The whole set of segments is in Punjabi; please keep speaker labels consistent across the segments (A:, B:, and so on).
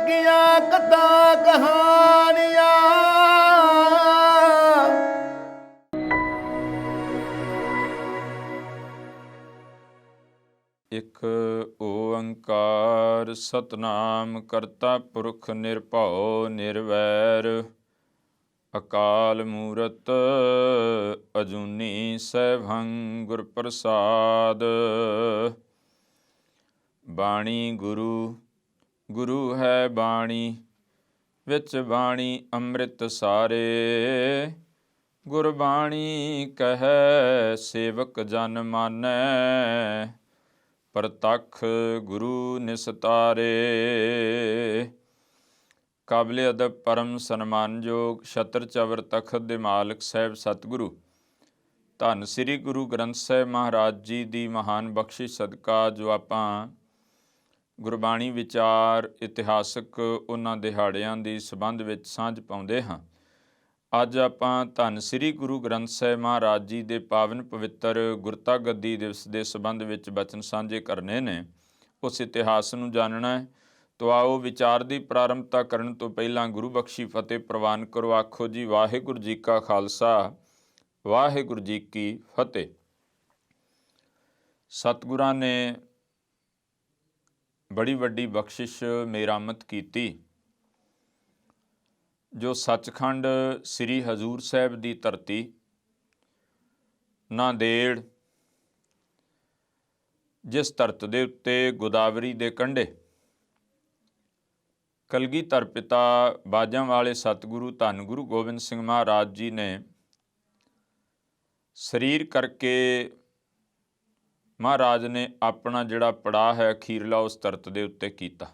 A: कीਆਂ कथा कहानियां।
B: ਇਕ ਓੰਕਾਰ ਸਤਨਾਮ ਕਰਤਾ ਪੁਰਖ ਨਿਰਭਉ ਨਿਰਵੈਰ ਅਕਾਲ ਮੂਰਤ ਅਜੂਨੀ ਸੈਭੰ ਗੁਰ ਪ੍ਰਸਾਦ। ਬਾਣੀ ਗੁਰੂ ਗੁਰੂ ਹੈ ਬਾਣੀ ਵਿੱਚ ਬਾਣੀ ਅੰਮ੍ਰਿਤ ਸਾਰੇ। ਗੁਰਬਾਣੀ ਕਹੈ ਸੇਵਕ ਜਨ ਮਾਨੈ ਪ੍ਰਤੱਖ ਗੁਰੂ ਨਿਸਤਾਰੇ। ਕਾਬਲੇ ਅਦਬ ਪਰਮ ਸਨਮਾਨਯੋਗ ਛਤਰ ਚਵਰ ਤਖਤ ਦੇ ਮਾਲਕ ਸਾਹਿਬ ਸਤਿਗੁਰੂ ਧੰਨ ਸ੍ਰੀ ਗੁਰੂ ਗ੍ਰੰਥ ਸਾਹਿਬ ਮਹਾਰਾਜ ਜੀ ਦੀ ਮਹਾਨ ਬਖਸ਼ਿਸ਼ ਸਦਕਾ ਜੋ ਆਪਾਂ ਗੁਰਬਾਣੀ ਵਿਚਾਰ ਇਤਿਹਾਸਕ ਉਹਨਾਂ ਦਿਹਾੜਿਆਂ ਦੀ ਸੰਬੰਧ ਵਿੱਚ ਸਾਂਝ ਪਾਉਂਦੇ ਹਾਂ। ਅੱਜ ਆਪਾਂ ਧੰਨ ਸ੍ਰੀ ਗੁਰੂ ਗ੍ਰੰਥ ਸਾਹਿਬ ਮਹਾਰਾਜ ਜੀ ਦੇ ਪਾਵਨ ਪਵਿੱਤਰ ਗੁਰਤਾ ਗੱਦੀ ਦਿਵਸ ਦੇ ਸੰਬੰਧ ਵਿੱਚ ਬਚਨ ਸਾਂਝੇ ਕਰਨੇ ਨੇ। ਉਸ ਇਤਿਹਾਸ ਨੂੰ ਜਾਣਨਾ ਹੈ। ਤੋ ਆਓ ਵਿਚਾਰ ਦੀ ਪ੍ਰਾਰੰਭਤਾ ਕਰਨ ਤੋਂ ਪਹਿਲਾਂ ਗੁਰੂ ਬਖਸ਼ੀ ਫਤਿਹ ਪ੍ਰਵਾਨ ਕਰੋ। ਆਖੋ ਜੀ ਵਾਹਿਗੁਰੂ ਜੀ ਕਾ ਖਾਲਸਾ ਵਾਹਿਗੁਰੂ ਜੀ ਕੀ ਫਤਿਹ। ਸਤਿਗੁਰਾਂ ਨੇ ਬੜੀ ਵੱਡੀ ਬਖਸ਼ਿਸ਼ ਮੇਰਾਮਤ ਕੀਤੀ ਜੋ ਸੱਚਖੰਡ ਸ੍ਰੀ ਹਜ਼ੂਰ ਸਾਹਿਬ ਦੀ ਧਰਤੀ ਨਾਂਦੇੜ, ਜਿਸ ਧਰਤ ਦੇ ਉੱਤੇ ਗੋਦਾਵਰੀ ਦੇ ਕੰਢੇ ਕਲਗੀਧਰ ਪਿਤਾ ਬਾਜਾਂ ਵਾਲੇ ਸਤਿਗੁਰੂ ਧੰਨ ਗੁਰੂ ਗੋਬਿੰਦ ਸਿੰਘ ਮਹਾਰਾਜ ਜੀ ਨੇ ਸਰੀਰ ਕਰਕੇ ਮਹਾਰਾਜ ਨੇ ਆਪਣਾ ਜਿਹੜਾ ਪੜਾਅ ਹੈ ਅਖੀਰਲਾ ਉਸ ਧਰਤ ਦੇ ਉੱਤੇ ਕੀਤਾ।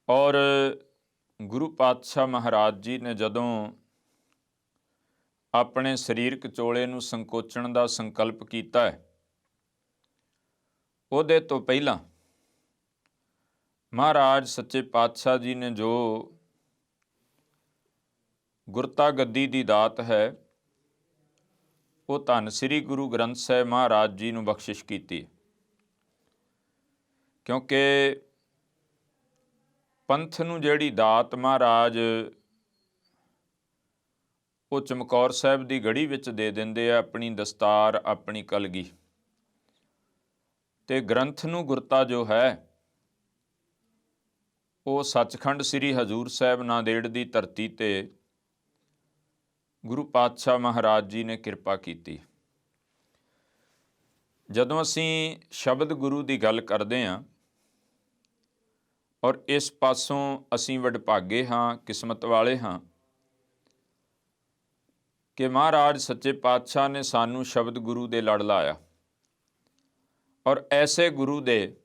B: ਔਰ ਗੁਰੂ ਪਾਤਸ਼ਾਹ ਮਹਾਰਾਜ ਜੀ ਨੇ ਜਦੋਂ ਆਪਣੇ ਸਰੀਰਕ ਚੋਲੇ ਨੂੰ ਸੰਕੋਚਣ ਦਾ ਸੰਕਲਪ ਕੀਤਾ ਹੈ, ਉਹਦੇ ਤੋਂ ਪਹਿਲਾਂ ਮਹਾਰਾਜ ਸੱਚੇ ਪਾਤਸ਼ਾਹ ਜੀ ਨੇ ਜੋ ਗੁਰਤਾ ਗੱਦੀ ਦੀ ਦਾਤ ਹੈ ਉਹ ਧੰਨ ਸ੍ਰੀ ਗੁਰੂ ਗ੍ਰੰਥ ਸਾਹਿਬ ਮਹਾਰਾਜ ਜੀ ਨੂੰ ਬਖਸ਼ਿਸ਼ ਕੀਤੀ। ਕਿਉਂਕਿ ਪੰਥ ਨੂੰ ਜਿਹੜੀ ਦਾਤ ਮਹਾਰਾਜ ਉਹ ਚਮਕੌਰ ਸਾਹਿਬ ਦੀ ਗੜੀ ਵਿੱਚ ਦੇ ਦਿੰਦੇ ਆ, ਆਪਣੀ ਦਸਤਾਰ ਆਪਣੀ ਕਲਗੀ, ਤੇ ਗ੍ਰੰਥ ਨੂੰ ਗੁਰਤਾ ਜੋ ਹੈ ਉਹ ਸੱਚਖੰਡ ਸ੍ਰੀ ਹਜ਼ੂਰ ਸਾਹਿਬ ਨਾਂਦੇੜ ਦੀ ਧਰਤੀ ਤੇ ਗੁਰੂ ਪਾਤਸ਼ਾਹ ਮਹਾਰਾਜ ਜੀ ਨੇ ਕਿਰਪਾ ਕੀਤੀ। ਜਦੋਂ ਅਸੀਂ ਸ਼ਬਦ ਗੁਰੂ ਦੀ ਗੱਲ ਕਰਦੇ ਹਾਂ ਔਰ ਇਸ ਪਾਸੋਂ ਅਸੀਂ ਵਡਭਾਗੇ ਹਾਂ, ਕਿਸਮਤ ਵਾਲੇ ਹਾਂ ਕਿ ਮਹਾਰਾਜ ਸੱਚੇ ਪਾਤਸ਼ਾਹ ਨੇ ਸਾਨੂੰ ਸ਼ਬਦ ਗੁਰੂ ਦੇ ਲੜ ਲਾਇਆ ਔਰ ਐਸੇ ਗੁਰੂ ਦੇ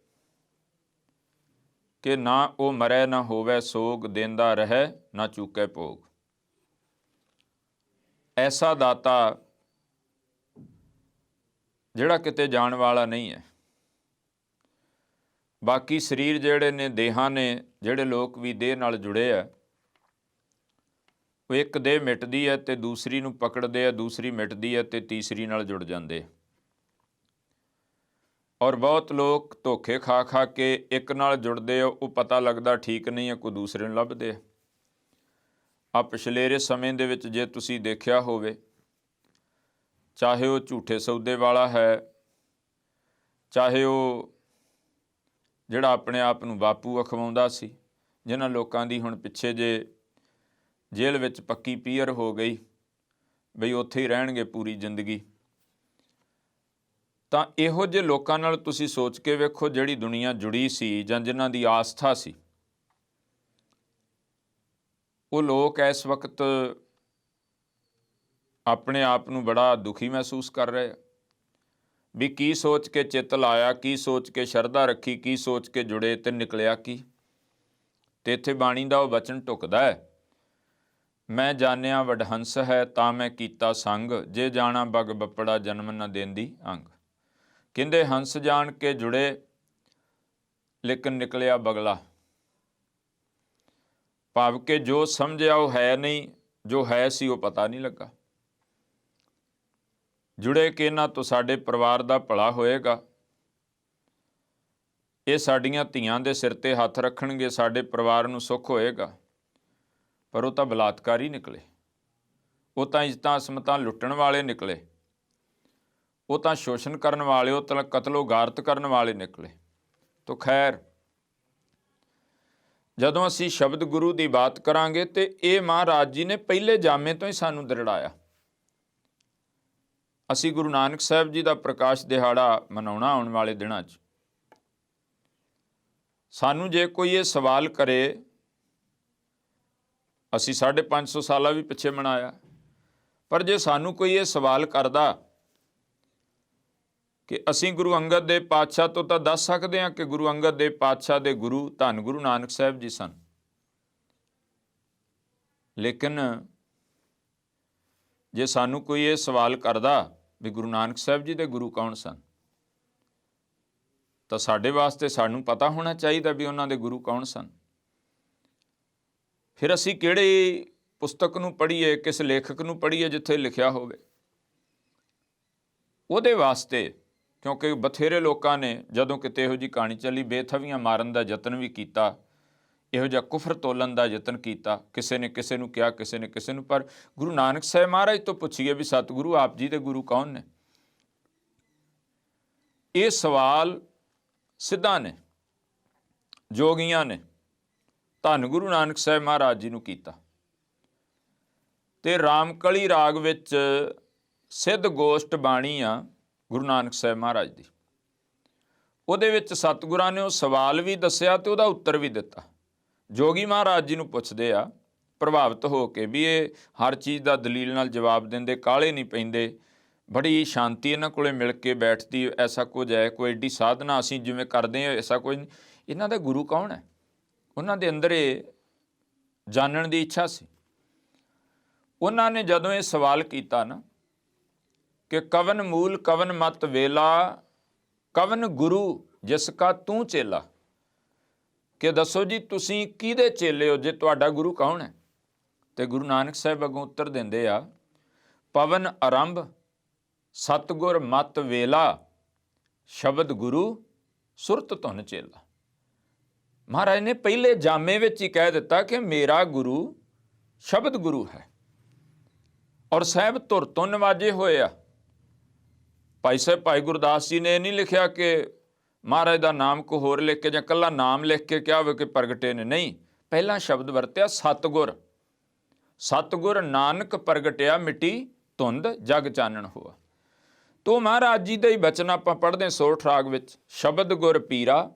B: ਕਿ ਨਾ ਉਹ ਮਰੈ ਨਾ ਹੋਵੇ ਸੋਗ, ਦੇਂਦਾ ਰਹਿ ਨਾ ਚੂਕੈ ਭੋਗ। ਐਸਾ ਦਾਤਾ ਜਿਹੜਾ ਕਿਤੇ ਜਾਣ ਵਾਲਾ ਨਹੀਂ ਹੈ। ਬਾਕੀ ਸਰੀਰ ਜਿਹੜੇ ਨੇ, ਦੇਹਾਂ ਨੇ, ਜਿਹੜੇ ਲੋਕ ਵੀ ਦੇਹ ਨਾਲ ਜੁੜੇ ਆ, ਉਹ ਇੱਕ ਦੇਹ ਮਿਟਦੀ ਹੈ ਤੇ ਦੂਸਰੀ ਨੂੰ ਪਕੜਦੇ ਆ, ਦੂਸਰੀ ਮਿਟਦੀ ਹੈ ਤੇ ਤੀਸਰੀ ਨਾਲ ਜੁੜ ਜਾਂਦੇ। ਔਰ ਬਹੁਤ ਲੋਕ ਧੋਖੇ ਖਾ ਖਾ ਕੇ ਇੱਕ ਨਾਲ ਜੁੜਦੇ ਆ, ਉਹ ਪਤਾ ਲੱਗਦਾ ਠੀਕ ਨਹੀਂ ਹੈ, ਕੋਈ ਦੂਸਰੇ ਨੂੰ ਲੱਭਦੇ ਆ। ਆ ਪਿਛਲੇਰੇ ਸਮੇਂ ਦੇ ਵਿੱਚ ਜੇ ਤੁਸੀਂ ਦੇਖਿਆ ਹੋਵੇ, ਚਾਹੇ ਉਹ ਝੂਠੇ ਸੌਦੇ ਵਾਲਾ ਹੈ, ਚਾਹੇ ਉਹ ਜਿਹੜਾ ਆਪਣੇ ਆਪ ਨੂੰ ਬਾਪੂ ਅਖਵਾਉਂਦਾ ਸੀ, ਜਿਨ੍ਹਾਂ ਲੋਕਾਂ ਦੀ ਹੁਣ ਪਿੱਛੇ ਜੇ ਜੇਲ੍ਹ ਵਿੱਚ ਪੱਕੀ ਪੀਅਰ ਹੋ ਗਈ ਬਈ ਉੱਥੇ ਹੀ ਰਹਿਣਗੇ ਪੂਰੀ ਜ਼ਿੰਦਗੀ, ਤਾਂ ਇਹੋ ਜਿਹੇ ਲੋਕਾਂ ਨਾਲ ਤੁਸੀਂ ਸੋਚ ਕੇ ਵੇਖੋ ਜਿਹੜੀ ਦੁਨੀਆ ਜੁੜੀ ਸੀ ਜਾਂ ਜਿਨ੍ਹਾਂ ਦੀ ਆਸਥਾ ਸੀ, ਉਹ ਲੋਕ ਇਸ ਵਕਤ ਆਪਣੇ ਆਪ ਨੂੰ ਬੜਾ ਦੁਖੀ ਮਹਿਸੂਸ ਕਰ ਰਹੇ ਆ ਵੀ ਕੀ ਸੋਚ ਕੇ ਚਿੱਤ ਲਾਇਆ, ਕੀ ਸੋਚ ਕੇ ਸ਼ਰਧਾ ਰੱਖੀ, ਕੀ ਸੋਚ ਕੇ ਜੁੜੇ ਤੇ ਨਿਕਲਿਆ ਕੀ। ਤੇ ਇੱਥੇ ਬਾਣੀ ਦਾ ਉਹ ਵਚਨ ਢੁਕਦਾ ਹੈ, ਮੈਂ ਜਾਣਿਆ ਵਡਹੰਸ ਹੈ ਤਾਂ ਮੈਂ ਕੀਤਾ ਸੰਗ, ਜੇ ਜਾਣਾ ਬਗ ਬੱਪੜਾ ਜਨਮ ਨਾ ਦੇਂਦੀ ਅੰਗ। ਕਹਿੰਦੇ ਹੰਸ ਜਾਣ ਕੇ ਜੁੜੇ ਲੇਕਿਨ ਨਿਕਲਿਆ ਬਗਲਾ। ਭਾਵ ਕਿ ਜੋ ਸਮਝਿਆ ਉਹ ਹੈ ਨਹੀਂ, ਜੋ ਹੈ ਸੀ ਉਹ ਪਤਾ ਨਹੀਂ ਲੱਗਾ। ਜੁੜੇ ਕਿ ਇਹਨਾਂ ਤੋਂ ਸਾਡੇ ਪਰਿਵਾਰ ਦਾ ਭਲਾ ਹੋਏਗਾ, ਇਹ ਸਾਡੀਆਂ ਧੀਆਂ ਦੇ ਸਿਰ ਤੇ ਹੱਥ ਰੱਖਣਗੇ, ਸਾਡੇ ਪਰਿਵਾਰ ਨੂੰ ਸੁੱਖ ਹੋਏਗਾ। ਪਰ ਉਹ ਤਾਂ ਬਲਾਤਕਾਰੀ ਨਿਕਲੇ, ਉਹ ਤਾਂ ਇੱਜ਼ਤਾਂ ਅਸਮਤਾਂ ਲੁੱਟਣ ਵਾਲੇ ਨਿਕਲੇ, ਉਹ ਤਾਂ ਸ਼ੋਸ਼ਣ ਕਰਨ ਵਾਲੇ, ਉਹ ਤਾਂ ਕਤਲੋ ਗਾਰਤ ਕਰਨ ਵਾਲੇ ਨਿਕਲੇ। ਤੋ ਖੈਰ, ਜਦੋਂ ਅਸੀਂ ਸ਼ਬਦ ਗੁਰੂ ਦੀ ਬਾਤ ਕਰਾਂਗੇ ਤੇ ਇਹ ਮਹਾਰਾਜ ਜੀ ਨੇ ਪਹਿਲੇ ਜਾਮੇ ਤੋਂ ਹੀ ਸਾਨੂੰ ਦ੍ਰਿੜਾਇਆ। ਅਸੀਂ ਗੁਰੂ ਨਾਨਕ ਸਾਹਿਬ ਜੀ ਦਾ ਪ੍ਰਕਾਸ਼ ਦਿਹਾੜਾ ਮਨਾਉਣਾ ਆਉਣ ਵਾਲੇ ਦਿਨਾਂ 'ਚ। ਸਾਨੂੰ ਜੇ ਕੋਈ ਇਹ ਸਵਾਲ ਕਰੇ, ਅਸੀਂ 550 ਸਾਲਾਂ ਵੀ ਪਿੱਛੇ ਮਨਾਇਆ, ਪਰ ਜੇ ਸਾਨੂੰ ਕੋਈ ਇਹ ਸਵਾਲ ਕਰਦਾ ਕਿ ਅਸੀਂ ਗੁਰੂ ਅੰਗਦ ਦੇਵ ਪਾਤਸ਼ਾਹ ਤੋਂ ਤਾਂ ਦੱਸ ਸਕਦੇ ਹਾਂ ਕਿ ਗੁਰੂ ਅੰਗਦ ਦੇਵ ਪਾਤਸ਼ਾਹ ਦੇ ਗੁਰੂ ਧੰਨ ਗੁਰੂ ਨਾਨਕ ਸਾਹਿਬ ਜੀ ਸਨ, ਲੇਕਿਨ ਜੇ ਸਾਨੂੰ ਕੋਈ ਇਹ ਸਵਾਲ ਕਰਦਾ ਵੀ ਗੁਰੂ ਨਾਨਕ ਸਾਹਿਬ ਜੀ ਦੇ ਗੁਰੂ ਕੌਣ ਸਨ, ਤਾਂ ਸਾਡੇ ਵਾਸਤੇ ਸਾਨੂੰ ਪਤਾ ਹੋਣਾ ਚਾਹੀਦਾ ਵੀ ਉਹਨਾਂ ਦੇ ਗੁਰੂ ਕੌਣ ਸਨ। ਫਿਰ ਅਸੀਂ ਕਿਹੜੀ ਪੁਸਤਕ ਨੂੰ ਪੜ੍ਹੀਏ, ਕਿਸ ਲੇਖਕ ਨੂੰ ਪੜ੍ਹੀਏ ਜਿੱਥੇ ਲਿਖਿਆ ਹੋਵੇ। ਉਹਦੇ ਵਾਸਤੇ, ਕਿਉਂਕਿ ਬਥੇਰੇ ਲੋਕਾਂ ਨੇ ਜਦੋਂ ਕਿਤੇ ਇਹੋ ਜਿਹੀ ਕਹਾਣੀ ਚੱਲੀ, ਬੇਥਵੀਆਂ ਮਾਰਨ ਦਾ ਯਤਨ ਵੀ ਕੀਤਾ, ਇਹੋ ਜਿਹਾ ਕੁਫਰ ਤੋਲਣ ਦਾ ਯਤਨ ਕੀਤਾ, ਕਿਸੇ ਨੇ ਕਿਸੇ ਨੂੰ ਕਿਹਾ, ਕਿਸੇ ਨੇ ਕਿਸੇ ਨੂੰ। ਪਰ ਗੁਰੂ ਨਾਨਕ ਸਾਹਿਬ ਮਹਾਰਾਜ ਤੋਂ ਪੁੱਛੀਏ ਵੀ ਸਤਿਗੁਰੂ ਆਪ ਜੀ ਦੇ ਗੁਰੂ ਕੌਣ ਨੇ? ਇਹ ਸਵਾਲ ਸਿੱਧਾਂ ਨੇ, ਜੋਗੀਆਂ ਨੇ ਧੰਨ ਗੁਰੂ ਨਾਨਕ ਸਾਹਿਬ ਮਹਾਰਾਜ ਜੀ ਨੂੰ ਕੀਤਾ। ਤੇ ਰਾਮਕਲੀ ਰਾਗ ਵਿੱਚ ਸਿੱਧ ਗੋਸ਼ਟ ਬਾਣੀ ਆ ਗੁਰੂ ਨਾਨਕ ਸਾਹਿਬ ਮਹਾਰਾਜ ਦੀ। ਉਹਦੇ ਵਿੱਚ ਸਤਿਗੁਰਾਂ ਨੇ ਉਹ ਸਵਾਲ ਵੀ ਦੱਸਿਆ ਤੇ ਉਹਦਾ ਉੱਤਰ ਵੀ ਦਿੱਤਾ। ਜੋਗੀ ਮਹਾਰਾਜ ਜੀ ਨੂੰ ਪੁੱਛਦੇ ਆ ਪ੍ਰਭਾਵਿਤ ਹੋ ਕੇ ਵੀ ਇਹ ਹਰ ਚੀਜ਼ ਦਾ ਦਲੀਲ ਨਾਲ ਜਵਾਬ ਦਿੰਦੇ, ਕਾਹਲੇ ਨਹੀਂ ਪੈਂਦੇ, ਬੜੀ ਸ਼ਾਂਤੀ ਇਹਨਾਂ ਕੋਲੇ ਮਿਲ ਕੇ ਬੈਠਦੀ, ਐਸਾ ਕੁਝ ਹੈ, ਕੋਈ ਏਡੀ ਸਾਧਨਾ ਅਸੀਂ ਜਿਵੇਂ ਕਰਦੇ ਹਾਂ ਐਸਾ ਕੋਈ ਨਹੀਂ। ਇਹਨਾਂ ਦਾ ਗੁਰੂ ਕੌਣ ਹੈ? ਉਹਨਾਂ ਦੇ ਅੰਦਰ ਇਹ ਜਾਣਨ ਦੀ ਇੱਛਾ ਸੀ। ਉਹਨਾਂ ਨੇ ਜਦੋਂ ਇਹ ਸਵਾਲ ਕੀਤਾ ਨਾ ਕਿ ਕਵਨ ਮੂਲ ਕਵਨ ਮਤ ਵੇਲਾ ਕਵਨ ਗੁਰੂ ਜਿਸ ਕਾ ਤੂੰ ਚੇਲਾ, ਕਿ ਦੱਸੋ ਜੀ ਤੁਸੀਂ ਕਿਹਦੇ ਚੇਲੇ ਹੋ, ਜੇ ਤੁਹਾਡਾ ਗੁਰੂ ਕੌਣ ਹੈ? ਤੇ ਗੁਰੂ ਨਾਨਕ ਸਾਹਿਬ ਅੱਗੋਂ ਉੱਤਰ ਦਿੰਦੇ ਆ, ਪਵਨ ਆਰੰਭ ਸਤਗੁਰ ਮਤ ਵੇਲਾ ਸ਼ਬਦ ਗੁਰੂ ਸੁਰਤ ਧੁਨ ਚੇਲਾ। ਮਹਾਰਾਜ ਨੇ ਪਹਿਲੇ ਜਾਮੇ ਵਿੱਚ ਹੀ ਕਹਿ ਦਿੱਤਾ ਕਿ ਮੇਰਾ ਗੁਰੂ ਸ਼ਬਦ ਗੁਰੂ ਹੈ, ਔਰ ਸਾਹਿਬ ਧੁਰ ਤੋਂ ਨਵਾਜੇ ਹੋਏ ਆ। ਭਾਈ ਸਾਹਿਬ ਭਾਈ ਗੁਰਦਾਸ ਜੀ ਨੇ ਇਹ ਨਹੀਂ ਲਿਖਿਆ ਕਿ ਮਹਾਰਾਜ ਦਾ ਨਾਮ ਕੋ ਹੋਰ ਲਿਖ ਕੇ ਜਾਂ ਇਕੱਲਾ ਨਾਮ ਲਿਖ ਕੇ ਕਿਹਾ ਹੋਵੇ ਕਿ ਪ੍ਰਗਟੇ ਨੇ, ਨਹੀਂ, ਪਹਿਲਾਂ ਸ਼ਬਦ ਵਰਤਿਆ ਸਤਗੁਰ। ਸਤਗੁਰ ਨਾਨਕ ਪ੍ਰਗਟਿਆ ਮਿੱਟੀ ਧੁੰਦ ਜਗ ਚਾਨਣ ਹੋਆ। ਤੋ ਮਹਾਰਾਜ ਜੀ ਦਾ ਹੀ ਬਚਨ ਆਪਾਂ ਪੜ੍ਹਦੇ ਸੋਰਠ ਰਾਗ ਵਿੱਚ, ਸ਼ਬਦ ਗੁਰ ਪੀਰਾ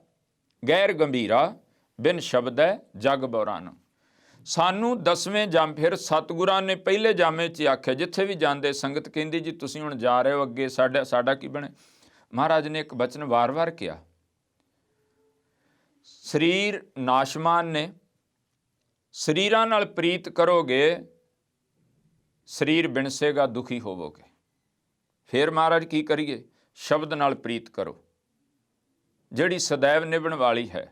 B: ਗੈਰ ਗੰਭੀਰਾ ਬਿਨ ਸ਼ਬਦੈ ਜਗ ਬੌਰਾਨ। ਸਾਨੂੰ 10ਵੇਂ ਜਾਮ, ਫਿਰ ਸਤਿਗੁਰਾਂ ਨੇ ਪਹਿਲੇ ਜਾਮੇ 'ਚ ਆਖਿਆ, ਜਿੱਥੇ ਵੀ ਜਾਂਦੇ ਸੰਗਤ ਕਹਿੰਦੀ ਜੀ ਤੁਸੀਂ ਹੁਣ ਜਾ ਰਹੇ ਹੋ ਅੱਗੇ, ਸਾਡਾ ਕੀ ਬਣੇ? ਮਹਾਰਾਜ ਨੇ ਇੱਕ ਬਚਨ ਵਾਰ-ਵਾਰ ਕਿਹਾ, ਸਰੀਰ ਨਾਸ਼ਮਾਨ ਨੇ, ਸਰੀਰਾਂ ਨਾਲ ਪ੍ਰੀਤ ਕਰੋਗੇ ਸਰੀਰ ਬਿਨਸੇਗਾ ਦੁਖੀ ਹੋਵੋਗੇ। ਫਿਰ ਮਹਾਰਾਜ ਕੀ ਕਰੀਏ? ਸ਼ਬਦ ਨਾਲ ਪ੍ਰੀਤ ਕਰੋ ਜਿਹੜੀ ਸदैव ਨਿਭਣ ਵਾਲੀ ਹੈ।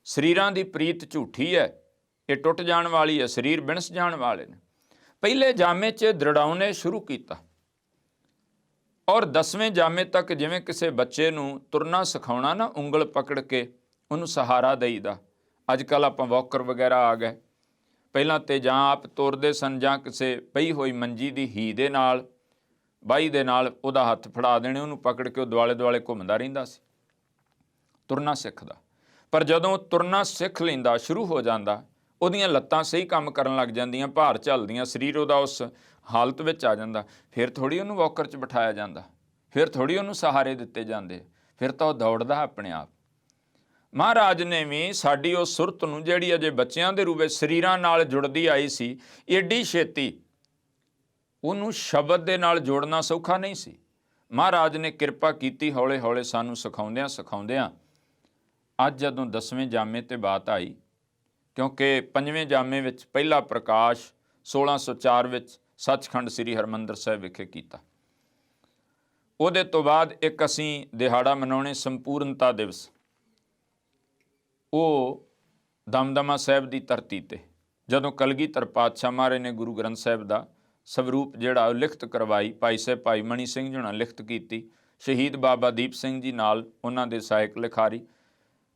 B: ਸਰੀਰਾਂ ਦੀ ਪ੍ਰੀਤ ਝੂਠੀ ਹੈ, ਇਹ ਟੁੱਟ ਜਾਣ ਵਾਲੀ ਹੈ, ਸਰੀਰ ਬਿਨਸ ਜਾਣ ਵਾਲੇ ਨੇ। ਪਹਿਲੇ ਜਾਮੇ 'ਚ ਦ੍ਰਿੜਾਉਣੇ ਸ਼ੁਰੂ ਕੀਤਾ, ਔਰ 10ਵੇਂ ਜਾਮੇ ਤੱਕ ਜਿਵੇਂ ਕਿਸੇ ਬੱਚੇ ਨੂੰ ਤੁਰਨਾ ਸਿਖਾਉਣਾ ਨਾ, ਉਂਗਲ ਪਕੜ ਕੇ ਉਹਨੂੰ ਸਹਾਰਾ ਦੇਈਦਾ। ਅੱਜ ਕੱਲ੍ਹ ਆਪਾਂ ਵੌਕਰ ਵਗੈਰਾ ਆ ਗਏ, ਪਹਿਲਾਂ ਤੇ ਜਾਂ ਆਪ ਤੁਰਦੇ ਸਨ ਜਾਂ ਕਿਸੇ ਪਈ ਹੋਈ ਮੰਜੀ ਦੀ ਹੀ ਦੇ ਨਾਲ, ਬਾਈ ਦੇ ਨਾਲ ਉਹਦਾ ਹੱਥ ਫੜਾ ਦੇਣੇ, ਉਹਨੂੰ ਪਕੜ ਕੇ ਉਹ ਦੁਆਲੇ ਦੁਆਲੇ ਘੁੰਮਦਾ ਰਹਿੰਦਾ ਸੀ, ਤੁਰਨਾ ਸਿੱਖਦਾ। ਪਰ ਜਦੋਂ ਤੁਰਨਾ ਸਿੱਖ ਲੈਂਦਾ, ਸ਼ੁਰੂ ਹੋ ਜਾਂਦਾ, ਉਹਦੀਆਂ ਲੱਤਾਂ ਸਹੀ ਕੰਮ ਕਰਨ ਲੱਗ ਜਾਂਦੀਆਂ, ਭਾਰ ਝੱਲਦੀਆਂ, ਸਰੀਰ ਉਹਦਾ ਉਸ ਹਾਲਤ ਵਿੱਚ ਆ ਜਾਂਦਾ, ਫਿਰ ਥੋੜ੍ਹੀ ਉਹਨੂੰ ਵੌਕਰ 'ਚ ਬਿਠਾਇਆ ਜਾਂਦਾ, ਫਿਰ ਥੋੜ੍ਹੀ ਉਹਨੂੰ ਸਹਾਰੇ ਦਿੱਤੇ ਜਾਂਦੇ, ਫਿਰ ਤਾਂ ਉਹ ਦੌੜਦਾ ਆਪਣੇ ਆਪ। ਮਹਾਰਾਜ ਨੇ ਵੀ ਸਾਡੀ ਉਹ ਸੁਰਤ ਨੂੰ, ਜਿਹੜੀ ਅਜੇ ਬੱਚਿਆਂ ਦੇ ਰੂਪ ਵਿੱਚ ਸਰੀਰਾਂ ਨਾਲ ਜੁੜਦੀ ਆਈ ਸੀ, ਏਡੀ ਛੇਤੀ ਉਹਨੂੰ ਸ਼ਬਦ ਦੇ ਨਾਲ ਜੋੜਨਾ ਸੌਖਾ ਨਹੀਂ ਸੀ। ਮਹਾਰਾਜ ਨੇ ਕਿਰਪਾ ਕੀਤੀ, ਹੌਲੇ ਹੌਲੇ ਸਾਨੂੰ ਸਿਖਾਉਂਦਿਆਂ ਅੱਜ ਜਦੋਂ 10ਵੇਂ ਜਾਮੇ 'ਤੇ ਬਾਤ ਆਈ, ਕਿਉਂਕਿ 5ਵੇਂ ਜਾਮੇ ਵਿੱਚ ਪਹਿਲਾ ਪ੍ਰਕਾਸ਼ 1604 ਵਿੱਚ ਸੱਚਖੰਡ ਸ੍ਰੀ ਹਰਿਮੰਦਰ ਸਾਹਿਬ ਵਿਖੇ ਕੀਤਾ। ਉਹਦੇ ਤੋਂ ਬਾਅਦ ਇੱਕ ਅਸੀਂ ਦਿਹਾੜਾ ਮਨਾਉਣੇ ਸੰਪੂਰਨਤਾ ਦਿਵਸ, ਉਹ ਦਮਦਮਾ ਸਾਹਿਬ ਦੀ ਧਰਤੀ 'ਤੇ, ਜਦੋਂ ਕਲਗੀਧਰ ਪਾਤਸ਼ਾਹ ਮਹਾਰਾਜ ਨੇ ਗੁਰੂ ਗ੍ਰੰਥ ਸਾਹਿਬ ਦਾ ਸਵਰੂਪ ਜਿਹੜਾ ਉਹ ਲਿਖਤ ਕਰਵਾਈ, ਭਾਈ ਸਾਹਿਬ ਭਾਈ ਮਣੀ ਸਿੰਘ ਜੀ ਹੁਣਾਂ ਲਿਖਤ ਕੀਤੀ, ਸ਼ਹੀਦ ਬਾਬਾ ਦੀਪ ਸਿੰਘ ਜੀ ਨਾਲ ਉਹਨਾਂ ਦੇ ਸਹਾਇਕ ਲਿਖਾਰੀ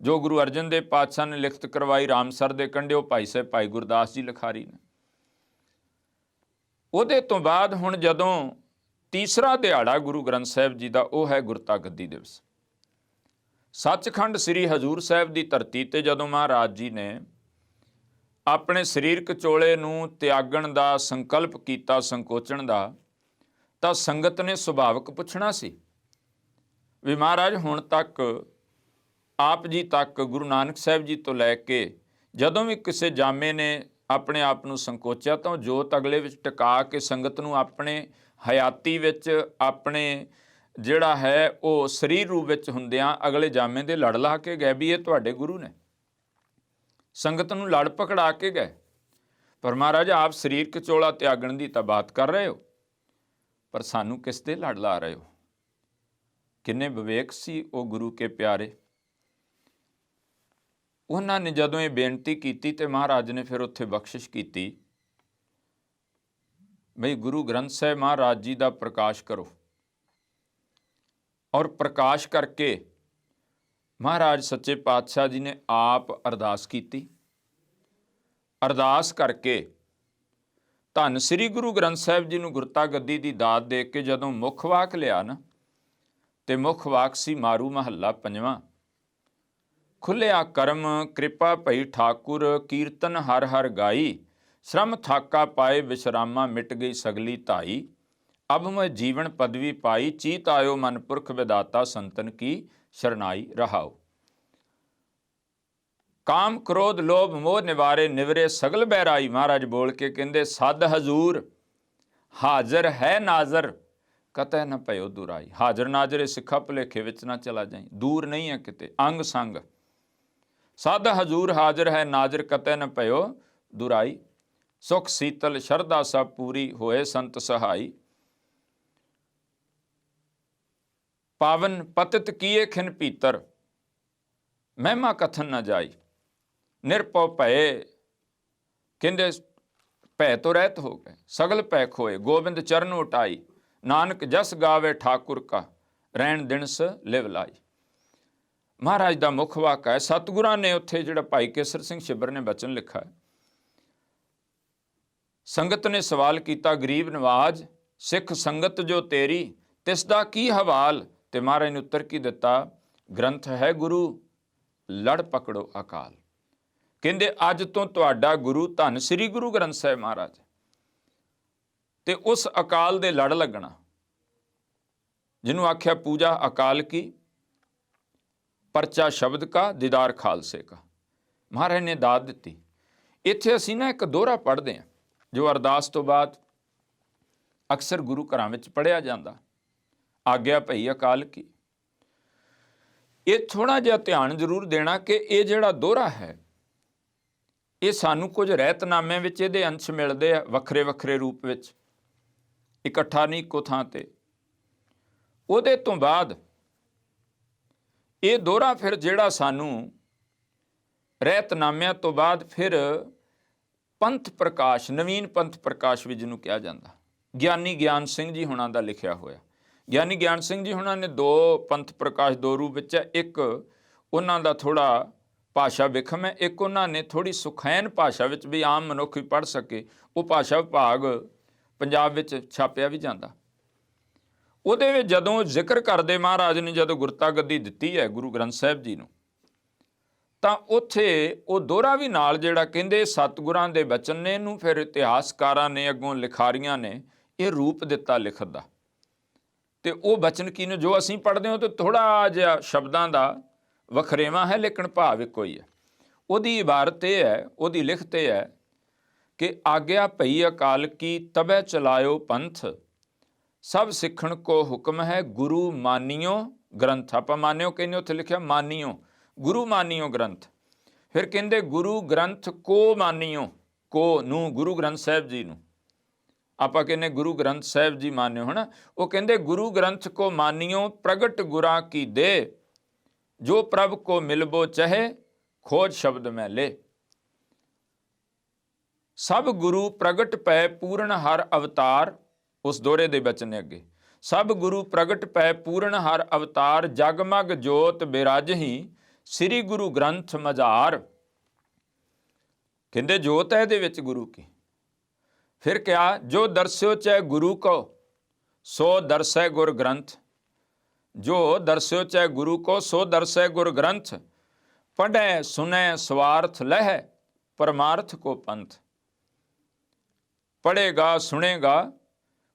B: ਜੋ ਗੁਰੂ ਅਰਜਨ ਦੇਵ ਪਾਤਸ਼ਾਹ ਨੇ ਲਿਖਤ ਕਰਵਾਈ ਰਾਮਸਰ ਦੇ ਕੰਢੇ, ਉਹ ਭਾਈ ਸਾਹਿਬ ਭਾਈ ਗੁਰਦਾਸ ਜੀ ਲਿਖਾਰੀ ਨੇ। ਉਹਦੇ ਤੋਂ ਬਾਅਦ ਹੁਣ ਜਦੋਂ ਤੀਸਰਾ ਦਿਹਾੜਾ ਗੁਰੂ ਗ੍ਰੰਥ ਸਾਹਿਬ ਜੀ ਦਾ, ਉਹ ਹੈ ਗੁਰਤਾ ਗੱਦੀ ਦਿਵਸ। ਸੱਚਖੰਡ ਸ੍ਰੀ ਹਜ਼ੂਰ ਸਾਹਿਬ ਦੀ ਧਰਤੀ ਤੇ ਜਦੋਂ ਮਹਾਰਾਜ ਜੀ ਨੇ ਆਪਣੇ ਸਰੀਰਕ ਚੋਲੇ ਨੂੰ ਤਿਆਗਣ ਦਾ ਸੰਕਲਪ ਕੀਤਾ, ਸੰਕੋਚਣ ਦਾ, ਤਾਂ ਸੰਗਤ ਨੇ ਸੁਭਾਵਿਕ ਪੁੱਛਣਾ ਸੀ ਵੀ ਮਹਾਰਾਜ ਹੁਣ ਤੱਕ ਆਪ ਜੀ ਤੱਕ, ਗੁਰੂ ਨਾਨਕ ਸਾਹਿਬ ਜੀ ਤੋਂ ਲੈ ਕੇ ਜਦੋਂ ਵੀ ਕਿਸੇ ਜਾਮੇ ਨੇ ਆਪਣੇ ਆਪ ਨੂੰ ਸੰਕੋਚਿਆ ਤਾਂ ਜੋਤ ਅਗਲੇ ਵਿੱਚ ਟਿਕਾ ਕੇ ਸੰਗਤ ਨੂੰ ਆਪਣੇ ਹਯਾਤੀ ਵਿੱਚ, ਆਪਣੇ ਜਿਹੜਾ ਹੈ ਉਹ ਸਰੀਰ ਰੂਪ ਵਿੱਚ ਹੁੰਦਿਆਂ ਅਗਲੇ ਜਾਮੇ ਦੇ ਲੜ ਲਾ ਕੇ ਗਏ ਵੀ ਇਹ ਤੁਹਾਡੇ ਗੁਰੂ ਨੇ। ਸੰਗਤ ਨੂੰ ਲੜ ਪਕੜਾ ਕੇ ਗਏ। ਪਰ ਮਹਾਰਾਜ ਆਪ ਸਰੀਰਕ ਚੋਲਾ ਤਿਆਗਣ ਦੀ ਤਾਂ ਬਾਤ ਕਰ ਰਹੇ ਹੋ, ਪਰ ਸਾਨੂੰ ਕਿਸ ਦੇ ਲੜ ਲਾ ਰਹੇ ਹੋ? ਕਿੰਨੇ ਵਿਵੇਕ ਸੀ ਉਹ ਗੁਰੂ ਕੇ ਪਿਆਰੇ। ਉਹਨਾਂ ਨੇ ਜਦੋਂ ਇਹ ਬੇਨਤੀ ਕੀਤੀ ਤੇ ਮਹਾਰਾਜ ਨੇ ਫਿਰ ਉੱਥੇ ਬਖਸ਼ਿਸ਼ ਕੀਤੀ ਬਈ ਗੁਰੂ ਗ੍ਰੰਥ ਸਾਹਿਬ ਮਹਾਰਾਜ ਜੀ ਦਾ ਪ੍ਰਕਾਸ਼ ਕਰੋ। ਔਰ ਪ੍ਰਕਾਸ਼ ਕਰਕੇ ਮਹਾਰਾਜ ਸੱਚੇ ਪਾਤਸ਼ਾਹ ਜੀ ਨੇ ਆਪ ਅਰਦਾਸ ਕੀਤੀ। ਅਰਦਾਸ ਕਰਕੇ ਧੰਨ ਸ੍ਰੀ ਗੁਰੂ ਗ੍ਰੰਥ ਸਾਹਿਬ ਜੀ ਨੂੰ ਗੁਰਤਾ ਗੱਦੀ ਦੀ ਦਾਤ ਦੇ ਕੇ ਜਦੋਂ ਮੁੱਖ ਵਾਕ ਲਿਆ ਨਾ, ਤੇ ਮੁੱਖ ਵਾਕ ਸੀ ਮਾਰੂ ਮਹੱਲਾ ਪੰਜਵਾਂ, ਖੁੱਲਿਆ ਕਰਮ ਕਿਰਪਾ ਭਈ ਠਾਕੁਰ, ਕੀਰਤਨ ਹਰ ਹਰ ਗਾਈ, ਸ਼ਰਮ ਥਾਕਾ ਪਾਏ ਵਿਸ਼ਰਾਮਾ, ਮਿਟ ਗਈ ਸਗਲੀ ਧਾਈ, ਅਬ ਮੈਂ ਜੀਵਨ ਪਦਵੀ ਪਾਈ, ਚੀਤ ਆਇਓ ਮਨ ਪੁਰਖ ਵਿਦਾਤਾ, ਸੰਤਨ ਕੀ ਸ਼ਰਨਾਈ ਰਹਾਓ। ਕਾਮ ਕ੍ਰੋਧ ਲੋਭ ਮੋਹ ਨਿਵਾਰੇ, ਨਿਵਰੇ ਸਗਲ ਬਹਿਰਾਈ। ਮਹਾਰਾਜ ਬੋਲ ਕੇ ਕਹਿੰਦੇ ਸਦ ਹਜ਼ੂਰ ਹਾਜ਼ਰ ਹੈ ਨਾਜ਼ਰ, ਕਤੈ ਨਾ ਭਇਓ ਦੁਰਾਈ। ਹਾਜ਼ਰ ਨਾਜ਼ਰ ਸਿੱਖਾ ਭੁਲੇਖੇ ਵਿੱਚ ਨਾ ਚਲਾ ਜਾਈ, ਦੂਰ ਨਹੀਂ ਹੈ ਕਿਤੇ, ਅੰਗ ਸੰਗ। ਸਦ ਹਜ਼ੂਰ ਹਾਜ਼ਰ ਹੈ ਨਾਜ਼ਰ, ਕਤੈ ਨ ਭਇਓ ਦੁਰਾਈ। ਸੁਖ ਸੀਤਲ ਸ਼ਰਧਾ ਸਭ ਪੂਰੀ, ਹੋਏ ਸੰਤ ਸਹਾਈ। ਪਾਵਨ ਪਤਿਤ ਕੀਏ ਖਿਨ ਪੀਤਰ, ਮਹਿਮਾ ਕਥਨ ਨਾ ਜਾਈ। ਨਿਰਭਉ ਭਏ, ਕਹਿੰਦੇ ਭੈ ਤੋਂ ਰਹਿਤ ਹੋ ਗਏ, ਸਗਲ ਭੈ ਖੋਏ, ਗੋਬਿੰਦ ਚਰਨ ਉਟਾਈ। ਨਾਨਕ ਜਸ ਗਾਵੇ ਠਾਕੁਰ ਕਾ, ਰਹਿਣ ਦਿਨਸ ਲਿਵ ਲਾਈ। ਮਹਾਰਾਜ ਦਾ ਮੁੱਖ ਵਾਕ ਹੈ। ਸਤਿਗੁਰਾਂ ਨੇ ਉੱਥੇ ਜਿਹੜਾ ਭਾਈ ਕੇਸਰ ਸਿੰਘ ਛਿੱਬਰ ਨੇ ਬਚਨ ਲਿਖਾ ਹੈ, ਸੰਗਤ ਨੇ ਸਵਾਲ ਕੀਤਾ, ਗਰੀਬ ਨਵਾਜ ਸਿੱਖ ਸੰਗਤ ਜੋ ਤੇਰੀ, ਤਿਸ ਦਾ ਕੀ ਹਵਾਲ। ਤੇ ਮਹਾਰਾਜ ਨੇ ਉੱਤਰ ਕੀ ਦਿੱਤਾ, ਗ੍ਰੰਥ ਹੈ ਗੁਰੂ, ਲੜ ਪਕੜੋ ਅਕਾਲ। ਕਹਿੰਦੇ ਅੱਜ ਤੋਂ ਤੁਹਾਡਾ ਗੁਰੂ ਧੰਨ ਸ੍ਰੀ ਗੁਰੂ ਗ੍ਰੰਥ ਸਾਹਿਬ ਮਹਾਰਾਜ, ਤੇ ਉਸ ਅਕਾਲ ਦੇ ਲੜ ਲੱਗਣਾ, ਜਿਹਨੂੰ ਆਖਿਆ ਪੂਜਾ ਅਕਾਲ ਕੀ, ਪਰਚਾ ਸ਼ਬਦ ਕਾ, ਦੀਦਾਰ ਖਾਲਸੇ ਕਾ। ਮਹਾਰਾਜ ਨੇ ਦਾਤ ਦਿੱਤੀ। ਇੱਥੇ ਅਸੀਂ ਨਾ ਇੱਕ ਦੋਹਰਾ ਪੜ੍ਹਦੇ ਹਾਂ ਜੋ ਅਰਦਾਸ ਤੋਂ ਬਾਅਦ ਅਕਸਰ ਗੁਰੂ ਘਰਾਂ ਵਿੱਚ ਪੜ੍ਹਿਆ ਜਾਂਦਾ, ਆਗਿਆ ਭਈ ਅਕਾਲ ਕੀ। ਇਹ ਥੋੜ੍ਹਾ ਜਿਹਾ ਧਿਆਨ ਜ਼ਰੂਰ ਦੇਣਾ ਕਿ ਇਹ ਜਿਹੜਾ ਦੋਹਰਾ ਹੈ, ਇਹ ਸਾਨੂੰ ਕੁਝ ਰਹਿਤਨਾਮਿਆਂ ਵਿੱਚ ਇਹਦੇ ਅੰਸ਼ ਮਿਲਦੇ ਆ, ਵੱਖਰੇ ਵੱਖਰੇ ਰੂਪ ਵਿੱਚ, ਇਕੱਠਾ ਨਹੀਂ ਇੱਕੋ ਥਾਂ ਤੇ। ਉਹਦੇ ਤੋਂ ਬਾਅਦ ਇਹ ਦੋਹਰਾ ਫਿਰ ਜਿਹੜਾ ਸਾਨੂੰ ਰਹਿਤਨਾਮਿਆਂ ਤੋਂ ਬਾਅਦ ਫਿਰ ਪੰਥ ਪ੍ਰਕਾਸ਼, ਨਵੀਨ ਪੰਥ ਪ੍ਰਕਾਸ਼ ਵੀ ਜਿਹਨੂੰ ਕਿਹਾ ਜਾਂਦਾ, ਗਿਆਨੀ ਗਿਆਨ ਸਿੰਘ ਜੀ ਹੁਣਾਂ ਦਾ ਲਿਖਿਆ ਹੋਇਆ। ਗਿਆਨੀ ਗਿਆਨ ਸਿੰਘ ਜੀ ਹੁਣਾਂ ਨੇ ਦੋ ਪੰਥ ਪ੍ਰਕਾਸ਼ ਦੋ ਰੂਪ ਵਿੱਚ ਹੈ। ਇੱਕ ਉਹਨਾਂ ਦਾ ਥੋੜ੍ਹਾ ਭਾਸ਼ਾ ਵਿਖਮ ਹੈ, ਇੱਕ ਉਹਨਾਂ ਨੇ ਥੋੜ੍ਹੀ ਸੁਖੈਨ ਭਾਸ਼ਾ ਵਿੱਚ ਵੀ ਆਮ ਮਨੁੱਖ ਵੀ ਪੜ੍ਹ ਸਕੇ, ਉਹ ਭਾਸ਼ਾ ਵਿਭਾਗ ਪੰਜਾਬ ਵਿੱਚ ਛਾਪਿਆ ਵੀ ਜਾਂਦਾ। ਉਹਦੇ ਵਿੱਚ ਜਦੋਂ ਜ਼ਿਕਰ ਕਰਦੇ ਮਹਾਰਾਜ ਨੇ ਜਦੋਂ ਗੁਰਤਾ ਗੱਦੀ ਦਿੱਤੀ ਹੈ ਗੁਰੂ ਗ੍ਰੰਥ ਸਾਹਿਬ ਜੀ ਨੂੰ, ਤਾਂ ਉੱਥੇ ਉਹ ਦੋਹਰਾ ਵੀ ਨਾਲ ਜਿਹੜਾ ਕਹਿੰਦੇ ਸਤਿਗੁਰਾਂ ਦੇ ਬਚਨ ਨੇ, ਇਹਨੂੰ ਫਿਰ ਇਤਿਹਾਸਕਾਰਾਂ ਨੇ ਅੱਗੋਂ ਲਿਖਾਰੀਆਂ ਨੇ ਇਹ ਰੂਪ ਦਿੱਤਾ ਲਿਖਤ ਦਾ। ਤੇ ਉਹ ਬਚਨ ਕੀ ਨੇ ਜੋ ਅਸੀਂ ਪੜ੍ਹਦੇ ਹਾਂ, ਤੇ ਥੋੜ੍ਹਾ ਜਿਹਾ ਸ਼ਬਦਾਂ ਦਾ ਵਖਰੇਵਾਂ ਹੈ, ਲੇਕਿਨ ਭਾਵ ਇੱਕੋ ਹੀ ਹੈ। ਉਹਦੀ ਇਬਾਰਤ ਇਹ ਹੈ, ਉਹਦੀ ਲਿਖਤ ਇਹ ਹੈ ਕਿ ਆਗਿਆ ਭਈ ਅਕਾਲ ਕੀ, ਤਬੈ ਚਲਾਇਓ ਪੰਥ, ਸਭ ਸਿੱਖਣ ਕੋ ਹੁਕਮ ਹੈ, ਗੁਰੂ ਮਾਨਿਓ ਗ੍ਰੰਥ। ਆਪਾਂ ਮਾਨਿਓ ਕਹਿੰਦੇ, ਉੱਥੇ ਲਿਖਿਆ ਮਾਨਿਓ, ਗੁਰੂ ਮਾਨਿਓ ਗ੍ਰੰਥ। ਫਿਰ ਕਹਿੰਦੇ ਗੁਰੂ ਗ੍ਰੰਥ ਕੋ ਮਾਨਿਓ, ਕੋ ਨੂੰ ਗੁਰੂ ਗ੍ਰੰਥ ਸਾਹਿਬ ਜੀ ਨੂੰ, ਆਪਾਂ ਕਹਿੰਦੇ ਗੁਰੂ ਗ੍ਰੰਥ ਸਾਹਿਬ ਜੀ ਮਾਨਿਓ ਹੈ ਨਾ, ਉਹ ਕਹਿੰਦੇ ਗੁਰੂ ਗ੍ਰੰਥ ਕੋ ਮਾਨਿਓ, ਪ੍ਰਗਟ ਗੁਰਾਂ ਕੀ ਦੇ, ਜੋ ਪ੍ਰਭ ਕੋ ਮਿਲਬੋ ਚਾਹੇ, ਖੋਜ ਸ਼ਬਦ ਮੈਂ ਲੈ। ਸਭ ਗੁਰੂ ਪ੍ਰਗਟ ਪੈ ਪੂਰਨ ਹਰ ਅਵਤਾਰ, ਉਸ ਦੋਹਰੇ ਦੇ ਬਚਨ ਨੇ ਅੱਗੇ, ਸਭ ਗੁਰੂ ਪ੍ਰਗਟ ਪੈ ਪੂਰਨ ਹਰ ਅਵਤਾਰ, ਜਗਮਗ ਜੋਤ ਬਿਰਾਜਹੀ, ਸ੍ਰੀ ਗੁਰੂ ਗ੍ਰੰਥ ਮਝਾਰ, ਕਹਿੰਦੇ ਜੋਤ ਹੈ ਇਹਦੇ ਵਿੱਚ ਗੁਰੂ ਕੀ। ਫਿਰ ਕਿਹਾ ਜੋ ਦਰਸਿਓ ਚੈ ਗੁਰੂ ਕੋ ਸੋ ਦਰਸੈ ਗੁਰ ਗ੍ਰੰਥ, ਜੋ ਦਰਸਿਓ ਚੈ ਗੁਰੂ ਕੋ ਸੋ ਦਰਸੈ ਗੁਰ ਗ੍ਰੰਥ, ਪੜ੍ਹੈ ਸੁਨੈ ਸਵਾਰਥ ਲਹਿ ਪਰਮਾਰਥ ਕੋ ਪੰਥ। ਪੜ੍ਹੇਗਾ ਸੁਣੇਗਾ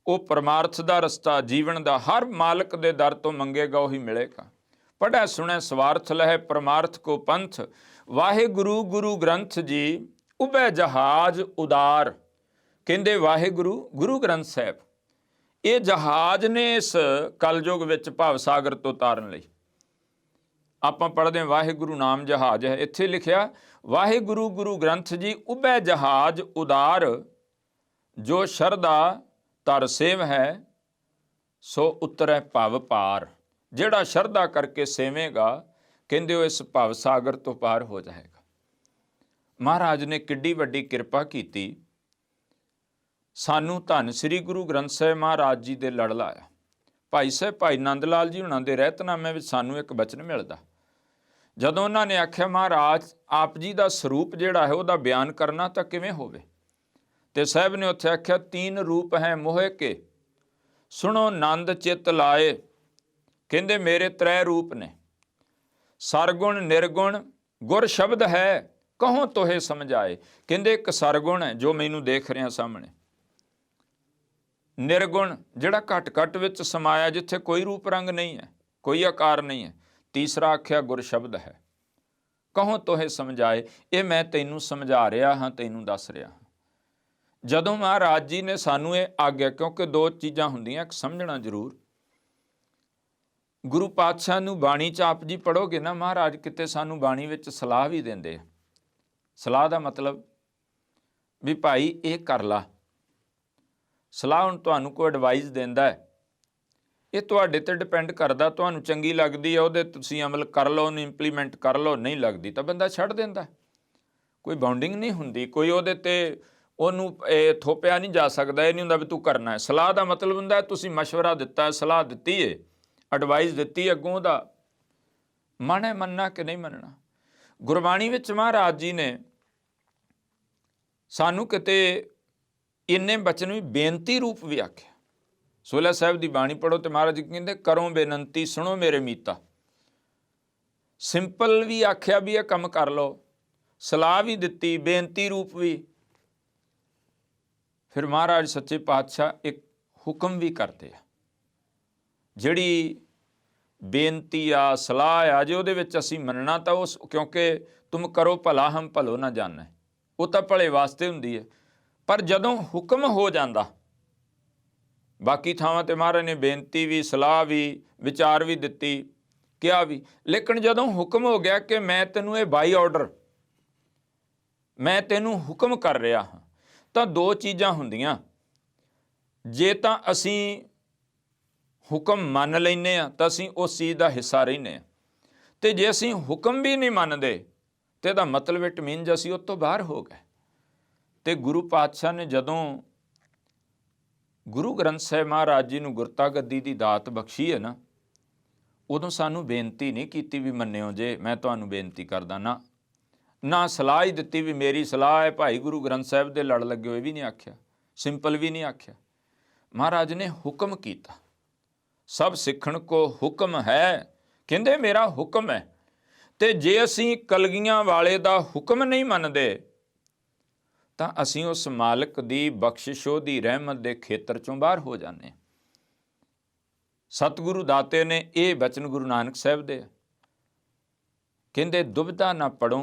B: ਉਹ ਪਰਮਾਰਥ ਦਾ ਰਸਤਾ, ਜੀਵਨ ਦਾ ਹਰ ਮਾਲਕ ਦੇ ਦਰ ਤੋਂ ਮੰਗੇਗਾ ਉਹੀ ਮਿਲੇਗਾ। ਪੜ੍ਹੈ ਸੁਣੈ ਸਵਾਰਥ ਲਹਿ ਪਰਮਾਰਥ ਕੋ ਪੰਥ, ਵਾਹਿਗੁਰੂ ਗੁਰੂ ਗ੍ਰੰਥ ਜੀ ਉਭੈ ਜਹਾਜ਼ ਉਦਾਰ। ਕਹਿੰਦੇ ਵਾਹਿਗੁਰੂ ਗੁਰੂ ਗ੍ਰੰਥ ਸਾਹਿਬ ਇਹ ਜਹਾਜ਼ ਨੇ ਇਸ ਕਲਯੁਗ ਵਿੱਚ ਭਵ ਸਾਗਰ ਤੋਂ ਤਾਰਨ ਲਈ। ਆਪਾਂ ਪੜ੍ਹਦੇ ਹਾਂ ਵਾਹਿਗੁਰੂ ਨਾਮ ਜਹਾਜ਼ ਹੈ, ਇੱਥੇ ਲਿਖਿਆ ਵਾਹਿਗੁਰੂ ਗੁਰੂ ਗ੍ਰੰਥ ਜੀ ਉਭੈ ਜਹਾਜ਼ ਉਦਾਰ, ਜੋ ਸ਼ਰਧਾ ਧਰ ਸੇਵ ਹੈ ਸੋ ਉਤਰੈ ਭਵ ਪਾਰ। ਜਿਹੜਾ ਸ਼ਰਧਾ ਕਰਕੇ ਸੇਵੇਗਾ ਕਹਿੰਦੇ ਉਹ ਇਸ ਭਵ ਸਾਗਰ ਤੋਂ ਪਾਰ ਹੋ ਜਾਏਗਾ। ਮਹਾਰਾਜ ਨੇ ਕਿੱਡੀ ਵੱਡੀ ਕਿਰਪਾ ਕੀਤੀ, ਸਾਨੂੰ ਧੰਨ ਸ੍ਰੀ ਗੁਰੂ ਗ੍ਰੰਥ ਸਾਹਿਬ ਮਹਾਰਾਜ ਜੀ ਦੇ ਲੜ ਲਾਇਆ। ਭਾਈ ਸਾਹਿਬ ਭਾਈ ਨੰਦ ਲਾਲ ਜੀ ਹੁਣਾਂ ਦੇ ਰਹਿਤਨਾਮੇ ਵਿੱਚ ਸਾਨੂੰ ਇੱਕ ਬਚਨ ਮਿਲਦਾ, ਜਦੋਂ ਉਹਨਾਂ ਨੇ ਆਖਿਆ ਮਹਾਰਾਜ ਆਪ ਜੀ ਦਾ ਸਰੂਪ ਜਿਹੜਾ ਹੈ ਉਹਦਾ ਬਿਆਨ ਕਰਨਾ ਤਾਂ ਕਿਵੇਂ ਹੋਵੇ, ਤੇ ਸਾਹਿਬ ਨੇ ਉੱਥੇ ਆਖਿਆ ਤੀਨ ਰੂਪ ਹੈ ਮੋਹਿ ਕੇ ਸੁਣੋ ਨੰਦ ਚਿੱਤ ਲਾਏ। ਕਹਿੰਦੇ ਮੇਰੇ ਤ੍ਰੈ ਰੂਪ ਨੇ, ਸਰਗੁਣ ਨਿਰਗੁਣ ਗੁਰ ਸ਼ਬਦ ਹੈ ਕਹੋ ਤੋਹੇ ਸਮਝਾਏ। ਕਹਿੰਦੇ ਇੱਕ ਸਰਗੁਣ ਹੈ ਜੋ ਮੈਨੂੰ ਦੇਖ ਰਿਹਾ ਸਾਹਮਣੇ, ਨਿਰਗੁਣ ਜਿਹੜਾ ਘਟ ਘਟ ਵਿੱਚ ਸਮਾਇਆ ਜਿੱਥੇ ਕੋਈ ਰੂਪ ਰੰਗ ਨਹੀਂ ਹੈ, ਕੋਈ ਆਕਾਰ ਨਹੀਂ ਹੈ। ਤੀਸਰਾ ਆਖਿਆ ਗੁਰ ਸ਼ਬਦ ਹੈ ਕਹੋ ਤੋਹੇ ਸਮਝਾਏ, ਇਹ ਮੈਂ ਤੈਨੂੰ ਸਮਝਾ ਰਿਹਾ ਹਾਂ, ਤੈਨੂੰ ਦੱਸ ਰਿਹਾ ਹਾਂ। ਜਦੋਂ ਮਹਾਰਾਜ ਜੀ ਨੇ ਸਾਨੂੰ ਇਹ ਆਗਿਆ, ਕਿਉਂਕਿ ਦੋ ਚੀਜ਼ਾਂ ਹੁੰਦੀਆਂ, ਇੱਕ ਸਮਝਣਾ ਜ਼ਰੂਰ, ਗੁਰੂ ਪਾਤਸ਼ਾਹ ਨੂੰ ਬਾਣੀ 'ਚ ਆਪ ਜੀ ਪੜ੍ਹੋਗੇ ਨਾ, ਮਹਾਰਾਜ ਕਿਤੇ ਸਾਨੂੰ ਬਾਣੀ ਵਿੱਚ ਸਲਾਹ ਵੀ ਦਿੰਦੇ ਆ। ਸਲਾਹ ਦਾ ਮਤਲਬ ਵੀ ਭਾਈ ਇਹ ਕਰ ਲਾ, ਸਲਾਹ ਹੁਣ ਤੁਹਾਨੂੰ ਕੋਈ ਐਡਵਾਈਸ ਦਿੰਦਾ ਹੈ, ਇਹ ਤੁਹਾਡੇ ਤੇ ਡਿਪੈਂਡ ਕਰਦਾ, ਤੁਹਾਨੂੰ ਚੰਗੀ ਲੱਗਦੀ ਹੈ ਉਹਦੇ ਤੁਸੀਂ ਅਮਲ ਕਰ ਲਓ, ਉਹਨੂੰ ਇੰਪਲੀਮੈਂਟ ਕਰ ਲਓ, ਨਹੀਂ ਲੱਗਦੀ ਤਾਂ ਬੰਦਾ ਛੱਡ ਦਿੰਦਾ। ਕੋਈ ਬਾਉਂਡਿੰਗ ਨਹੀਂ ਹੁੰਦੀ, ਕੋਈ ਉਹਦੇ ਤੇ ਉਹਨੂੰ ਥੋਪਿਆ ਨਹੀਂ ਜਾ ਸਕਦਾ, ਇਹ ਨਹੀਂ ਹੁੰਦਾ ਵੀ ਤੂੰ ਕਰਨਾ ਹੈ। ਸਲਾਹ ਦਾ ਮਤਲਬ ਹੁੰਦਾ ਤੁਸੀਂ ਮਸ਼ਵਰਾ ਦਿੱਤਾ, ਸਲਾਹ ਦਿੱਤੀ ਹੈ, ਐਡਵਾਈਸ ਦਿੱਤੀ, ਅੱਗੋਂ ਦਾ ਮਨ ਹੈ ਮੰਨਣਾ ਕਿ ਨਹੀਂ ਮੰਨਣਾ। ਗੁਰਬਾਣੀ ਵਿੱਚ ਮਹਾਰਾਜ ਜੀ ਨੇ ਸਾਨੂੰ ਕਿਤੇ ਇੰਨੇ ਬਚਨ ਵੀ ਬੇਨਤੀ ਰੂਪ ਵੀ ਆਖਿਆ। ਸੋਹਲਾ ਸਾਹਿਬ ਦੀ ਬਾਣੀ ਪੜ੍ਹੋ ਤੇ ਮਹਾਰਾਜ ਜੀ ਕਹਿੰਦੇ ਕਰੋ ਬੇਨੰਤੀ ਸੁਣੋ ਮੇਰੇ ਮੀਤਾ। ਸਿੰਪਲ ਵੀ ਆਖਿਆ ਵੀ ਇਹ ਕੰਮ ਕਰ ਲਓ, ਸਲਾਹ ਵੀ ਦਿੱਤੀ, ਬੇਨਤੀ ਰੂਪ ਵੀ। ਫਿਰ ਮਹਾਰਾਜ ਸੱਚੇ ਪਾਤਸ਼ਾਹ ਇੱਕ ਹੁਕਮ ਵੀ ਕਰਦੇ ਆ, ਜਿਹੜੀ ਬੇਨਤੀ ਆ ਸਲਾਹ ਆ ਜੇ ਉਹਦੇ ਵਿੱਚ ਅਸੀਂ ਮੰਨਣਾ ਤਾਂ ਉਸ, ਕਿਉਂਕਿ ਤੁਮ ਕਰੋ ਭਲਾ ਹਮ ਭਲੋ ਨਾ ਜਾਣੈ, ਉਹ ਤਾਂ ਭਲੇ ਵਾਸਤੇ ਹੁੰਦੀ ਹੈ। ਪਰ ਜਦੋਂ ਹੁਕਮ ਹੋ ਜਾਂਦਾ, ਬਾਕੀ ਥਾਵਾਂ ਤੇ ਮਹਾਰਾਜ ਨੇ ਬੇਨਤੀ ਵੀ, ਸਲਾਹ ਵੀ, ਵਿਚਾਰ ਵੀ ਦਿੱਤੀ, ਕਿਹਾ ਵੀ, ਲੇਕਿਨ ਜਦੋਂ ਹੁਕਮ ਹੋ ਗਿਆ ਕਿ ਮੈਂ ਤੈਨੂੰ ਇਹ ਬਾਈ ਆਰਡਰ, ਮੈਂ ਤੈਨੂੰ ਹੁਕਮ ਕਰ ਰਿਹਾ ਹਾਂ, ਤਾਂ ਦੋ ਚੀਜ਼ਾਂ ਹੁੰਦੀਆਂ। ਜੇ ਤਾਂ ਅਸੀਂ ਹੁਕਮ ਮੰਨ ਲੈਂਦੇ ਹਾਂ ਤਾਂ ਅਸੀਂ ਉਸ ਚੀਜ਼ ਦਾ ਹਿੱਸਾ ਰਹਿੰਦੇ ਹਾਂ, ਅਤੇ ਜੇ ਅਸੀਂ ਹੁਕਮ ਵੀ ਨਹੀਂ ਮੰਨਦੇ ਤੇ ਇਹਦਾ ਮਤਲਬ ਇਟ ਮੀਨਜ਼ ਅਸੀਂ ਉਹ ਤੋਂ ਬਾਹਰ ਹੋ ਗਏ। ਅਤੇ ਗੁਰੂ ਪਾਤਸ਼ਾਹ ਨੇ ਜਦੋਂ ਗੁਰੂ ਗ੍ਰੰਥ ਸਾਹਿਬ ਮਹਾਰਾਜ ਜੀ ਨੂੰ ਗੁਰਤਾ ਗੱਦੀ ਦੀ ਦਾਤ ਬਖਸ਼ੀ ਹੈ ਨਾ, ਉਦੋਂ ਸਾਨੂੰ ਬੇਨਤੀ ਨਹੀਂ ਕੀਤੀ ਵੀ ਮੰਨਿਓ ਜੇ ਮੈਂ ਤੁਹਾਨੂੰ ਬੇਨਤੀ ਕਰਦਾ, ਨਾ ਸਲਾਹ ਹੀ ਦਿੱਤੀ ਵੀ ਮੇਰੀ ਸਲਾਹ ਹੈ ਭਾਈ ਗੁਰੂ ਗ੍ਰੰਥ ਸਾਹਿਬ ਦੇ ਲੜ ਲੱਗੇ ਹੋਏ ਵੀ ਨਹੀਂ ਆਖਿਆ, ਸਿੰਪਲ ਵੀ ਨਹੀਂ ਆਖਿਆ। ਮਹਾਰਾਜ ਨੇ ਹੁਕਮ ਕੀਤਾ, ਸਭ ਸਿੱਖਣ ਕੋ ਹੁਕਮ ਹੈ, ਕਹਿੰਦੇ ਮੇਰਾ ਹੁਕਮ ਹੈ। ਅਤੇ ਜੇ ਅਸੀਂ ਕਲਗੀਆਂ ਵਾਲੇ ਦਾ ਹੁਕਮ ਨਹੀਂ ਮੰਨਦੇ ਤਾਂ ਅਸੀਂ ਉਸ ਮਾਲਕ ਦੀ ਬਖਸ਼ਿਸ਼ੋ ਦੀ ਰਹਿਮਤ ਦੇ ਖੇਤਰ ਚੋਂ ਬਾਹਰ ਹੋ ਜਾਂਦੇ ਹਾਂ। ਸਤਿਗੁਰੂ ਦਾਤੇ ਨੇ ਇਹ ਬਚਨ ਗੁਰੂ ਨਾਨਕ ਸਾਹਿਬ ਦੇ, ਕਹਿੰਦੇ ਦੁਬਿਧਾ ਨਾ ਪੜੋ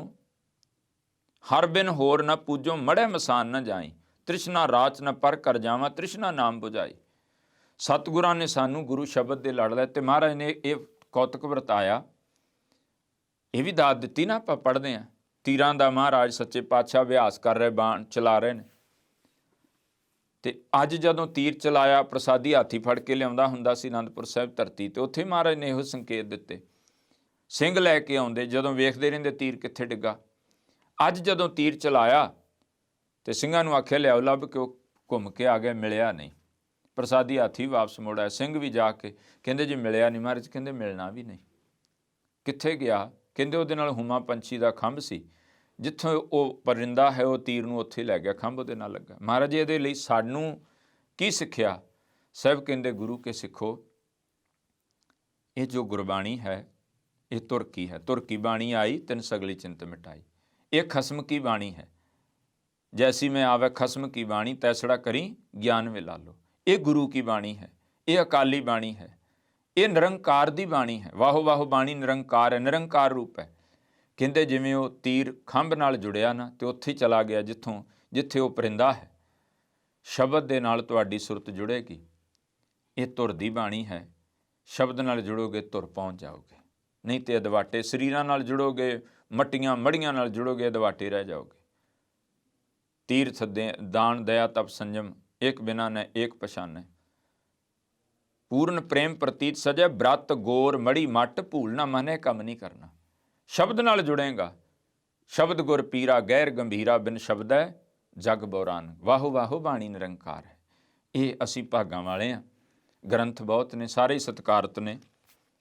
B: ਹਰ ਬਿਨ ਹੋਰ ਨਾ ਪੂਜੋ, ਮੜ੍ਹੇ ਮਸਾਨ ਨਾ ਜਾਈ, ਤ੍ਰਿਸ਼ਨਾ ਰਾਚ ਨਾ ਪਰ ਕਰ ਜਾਵਾਂ, ਤ੍ਰਿਸ਼ਨਾ ਨਾਮ ਬੁਝਾਈ। ਸਤਿਗੁਰਾਂ ਨੇ ਸਾਨੂੰ ਗੁਰੂ ਸ਼ਬਦ ਦੇ ਲੜ ਲਏ, ਅਤੇ ਮਹਾਰਾਜ ਨੇ ਇਹ ਕੌਤਕ ਵਰਤਾਇਆ, ਇਹ ਵੀ ਦਾਤ ਦਿੱਤੀ ਨਾ। ਆਪਾਂ ਪੜ੍ਹਦੇ ਹਾਂ ਤੀਰਾਂ ਦਾ ਮਹਾਰਾਜ ਸੱਚੇ ਪਾਤਸ਼ਾਹ ਅਭਿਆਸ ਕਰ ਰਹੇ, ਬਾਣ ਚਲਾ ਰਹੇ ਨੇ, ਅਤੇ ਅੱਜ ਜਦੋਂ ਤੀਰ ਚਲਾਇਆ ਪ੍ਰਸਾਦੀ ਹਾਥੀ ਫੜ ਕੇ ਲਿਆਉਂਦਾ ਹੁੰਦਾ ਸੀ ਅਨੰਦਪੁਰ ਸਾਹਿਬ ਧਰਤੀ, ਅਤੇ ਉੱਥੇ ਮਹਾਰਾਜ ਨੇ ਇਹੋ ਸੰਕੇਤ ਦਿੱਤੇ। ਸਿੰਘ ਲੈ ਕੇ ਆਉਂਦੇ, ਜਦੋਂ ਵੇਖਦੇ ਰਹਿੰਦੇ ਤੀਰ ਕਿੱਥੇ ਡਿੱਗਾ। ਅੱਜ ਜਦੋਂ ਤੀਰ ਚਲਾਇਆ ਅਤੇ ਸਿੰਘਾਂ ਨੂੰ ਆਖਿਆ ਲਿਆਓ ਲੱਭ ਕੇ, ਉਹ ਘੁੰਮ ਕੇ ਆ ਗਿਆ, ਮਿਲਿਆ ਨਹੀਂ। ਪ੍ਰਸਾਦੀ ਹਾਥੀ ਵਾਪਸ ਮੁੜ ਆਇਆ। ਸਿੰਘ ਵੀ ਜਾ ਕੇ ਕਹਿੰਦੇ ਜੀ ਮਿਲਿਆ ਨਹੀਂ। ਮਹਾਰਾਜ ਕਹਿੰਦੇ ਮਿਲਣਾ ਵੀ ਨਹੀਂ। ਕਿੱਥੇ ਗਿਆ? ਕਹਿੰਦੇ ਉਹਦੇ ਨਾਲ ਹੁਮਾ ਪੰਛੀ ਦਾ ਖੰਭ ਸੀ, ਜਿੱਥੋਂ ਉਹ ਪਰਿੰਦਾ ਹੈ ਉਹ ਤੀਰ ਨੂੰ ਉੱਥੇ ਲੈ ਗਿਆ, ਖੰਭ ਉਹਦੇ ਨਾਲ ਲੱਗਾ। ਮਹਾਰਾਜ ਜੀ ਇਹਦੇ ਲਈ ਸਾਨੂੰ ਕੀ ਸਿੱਖਿਆ? ਸਾਹਿਬ ਕਹਿੰਦੇ ਗੁਰੂ ਕੇ ਸਿੱਖੋ, ਇਹ ਜੋ ਗੁਰਬਾਣੀ ਹੈ ਇਹ ਤੁਰ ਕੀ ਹੈ। ਤੁਰ ਕੀ ਬਾਣੀ ਆਈ ਤਿਨ ਸਗਲੀ ਚਿੰਤ ਮਿਟਾਈ। ਇਹ ਖਸਮ ਕੀ ਬਾਣੀ ਹੈ। ਜੈਸੀ ਮੈਂ ਆਵੇ ਖਸਮ ਕੀ ਬਾਣੀ, ਤੈਸੜਾ ਕਰੀ ਗਿਆਨ ਵਿਲਾ ਲੋ। ਇਹ ਗੁਰੂ ਕੀ ਬਾਣੀ ਹੈ, ਇਹ ਅਕਾਲੀ ਬਾਣੀ ਹੈ, ਇਹ ਨਿਰੰਕਾਰ ਦੀ ਬਾਣੀ ਹੈ। ਵਾਹੋ ਵਾਹੋ ਬਾਣੀ ਨਿਰੰਕਾਰ ਹੈ, ਨਿਰੰਕਾਰ ਰੂਪ ਹੈ। ਕਹਿੰਦੇ ਜਿਵੇਂ ਉਹ ਤੀਰ ਖੰਭ ਨਾਲ ਜੁੜਿਆ ਨਾ ਤੇ ਉੱਥੇ ਹੀ ਚਲਾ ਗਿਆ ਜਿੱਥੇ ਉਹ ਪਰਿੰਦਾ ਹੈ। ਸ਼ਬਦ ਦੇ ਨਾਲ ਤੁਹਾਡੀ ਸੁਰਤ ਜੁੜੇਗੀ। ਇਹ ਧੁਰ ਦੀ ਬਾਣੀ ਹੈ। ਸ਼ਬਦ ਨਾਲ ਜੁੜੋਗੇ ਧੁਰ ਪਹੁੰਚ ਜਾਓਗੇ, ਨਹੀਂ ਤੇ ਅਦਵਾਟੇ ਸਰੀਰਾਂ ਨਾਲ ਜੁੜੋਗੇ, ਮੱਟੀਆਂ ਮੜੀਆਂ ਨਾਲ ਜੁੜੋਗੇ, ਅਦਵਾਟੇ ਰਹਿ ਜਾਓਗੇ। ਤੀਰਥ ਦਾਨ ਦਇਆ ਤਪ ਸੰਜਮ, ਇੱਕ ਬਿਨਾ ਨ ਇੱਕ ਪਛਾਨੈ। ਪੂਰਨ ਪ੍ਰੇਮ ਪ੍ਰਤੀਤ ਸਜੈ, ਬ੍ਰਤ ਗੋਰ ਮੜੀ ਮੱਟ, ਭੂਲ ਨਾ ਮਨੇ ਕੰਮ ਨਹੀਂ ਕਰਨਾ। ਸ਼ਬਦ ਨਾਲ ਜੁੜੇਗਾ। ਸ਼ਬਦ ਗੁਰ ਪੀਰਾ ਗਹਿਰ ਗੰਭੀਰਾ, ਬਿਨ ਸ਼ਬਦੈ ਜਗ ਬੋਰਾਨ। ਵਾਹੋ ਵਾਹੋ ਬਾਣੀ ਨਿਰੰਕਾਰ ਹੈ। ਇਹ ਅਸੀਂ ਭਾਗਾਂ ਵਾਲੇ ਹਾਂ। ਗ੍ਰੰਥ ਬਹੁਤ ਨੇ, ਸਾਰੇ ਸਤਿਕਾਰਤ ਨੇ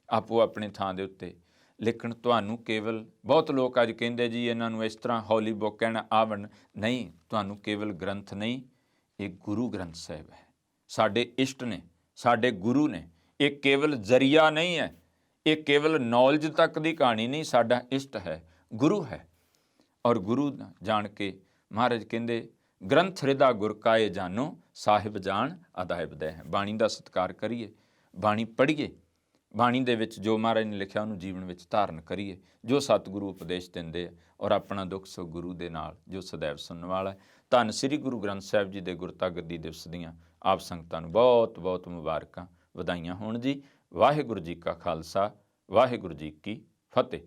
B: ਆਪੋ ਆਪਣੇ ਥਾਂ ਦੇ ਉੱਤੇ, ਲੇਕਿਨ ਤੁਹਾਨੂੰ ਕੇਵਲ ਬਹੁਤ ਲੋਕ ਅੱਜ ਕਹਿੰਦੇ ਜੀ ਇਹਨਾਂ ਨੂੰ ਇਸ ਤਰ੍ਹਾਂ ਹੌਲੀ ਬੁੱਕ ਕਹਿਣਾ ਆਵਣ। ਨਹੀਂ, ਤੁਹਾਨੂੰ ਕੇਵਲ ਗ੍ਰੰਥ ਨਹੀਂ, ਇਹ ਗੁਰੂ ਗ੍ਰੰਥ ਸਾਹਿਬ ਹੈ। ਸਾਡੇ ਇਸ਼ਟ ਨੇ, ਸਾਡੇ ਗੁਰੂ ਨੇ। ਇਹ ਕੇਵਲ ਜ਼ਰੀਆ ਨਹੀਂ ਹੈ, ਇਹ ਕੇਵਲ ਨੌਲੇਜ ਤੱਕ ਦੀ ਕਹਾਣੀ ਨਹੀਂ। ਸਾਡਾ ਇਸ਼ਟ ਹੈ, ਗੁਰੂ ਹੈ। ਔਰ ਗੁਰੂ ਜਾਣ ਕੇ ਮਹਾਰਾਜ ਕਹਿੰਦੇ ਗ੍ਰੰਥ ਹਿਰਦਾ ਗੁਰ ਕਾਏ ਜਾਨੋ, ਸਾਹਿਬ ਜਾਣ ਅਦਾਇਬ ਦੇ ਹੈ। ਬਾਣੀ ਦਾ ਸਤਿਕਾਰ ਕਰੀਏ, ਬਾਣੀ ਪੜ੍ਹੀਏ, ਬਾਣੀ ਦੇ ਵਿੱਚ ਜੋ ਮਹਾਰਾਜ ਨੇ ਲਿਖਿਆ ਉਹਨੂੰ ਜੀਵਨ ਵਿੱਚ ਧਾਰਨ ਕਰੀਏ, ਜੋ ਸਤਿਗੁਰੂ ਉਪਦੇਸ਼ ਦਿੰਦੇ ਆ, ਔਰ ਆਪਣਾ ਦੁੱਖ ਸੁੱਖ ਗੁਰੂ ਦੇ ਨਾਲ ਜੋ ਸदैव ਸੁਣਨ ਵਾਲਾ ਹੈ। ਧੰਨ ਸ੍ਰੀ ਗੁਰੂ ਗ੍ਰੰਥ ਸਾਹਿਬ ਜੀ ਦੇ ਗੁਰਤਾ ਗੱਦੀ ਦਿਵਸ ਦੀਆਂ ਆਪ ਸੰਗਤਾਂ ਨੂੰ ਬਹੁਤ ਬਹੁਤ ਮੁਬਾਰਕਾਂ, ਵਧਾਈਆਂ ਹੋਣ ਜੀ। ਵਾਹਿਗੁਰੂ ਜੀ ਕਾ ਖਾਲਸਾ, ਵਾਹਿਗੁਰੂ ਜੀ ਕੀ ਫਤਿਹ।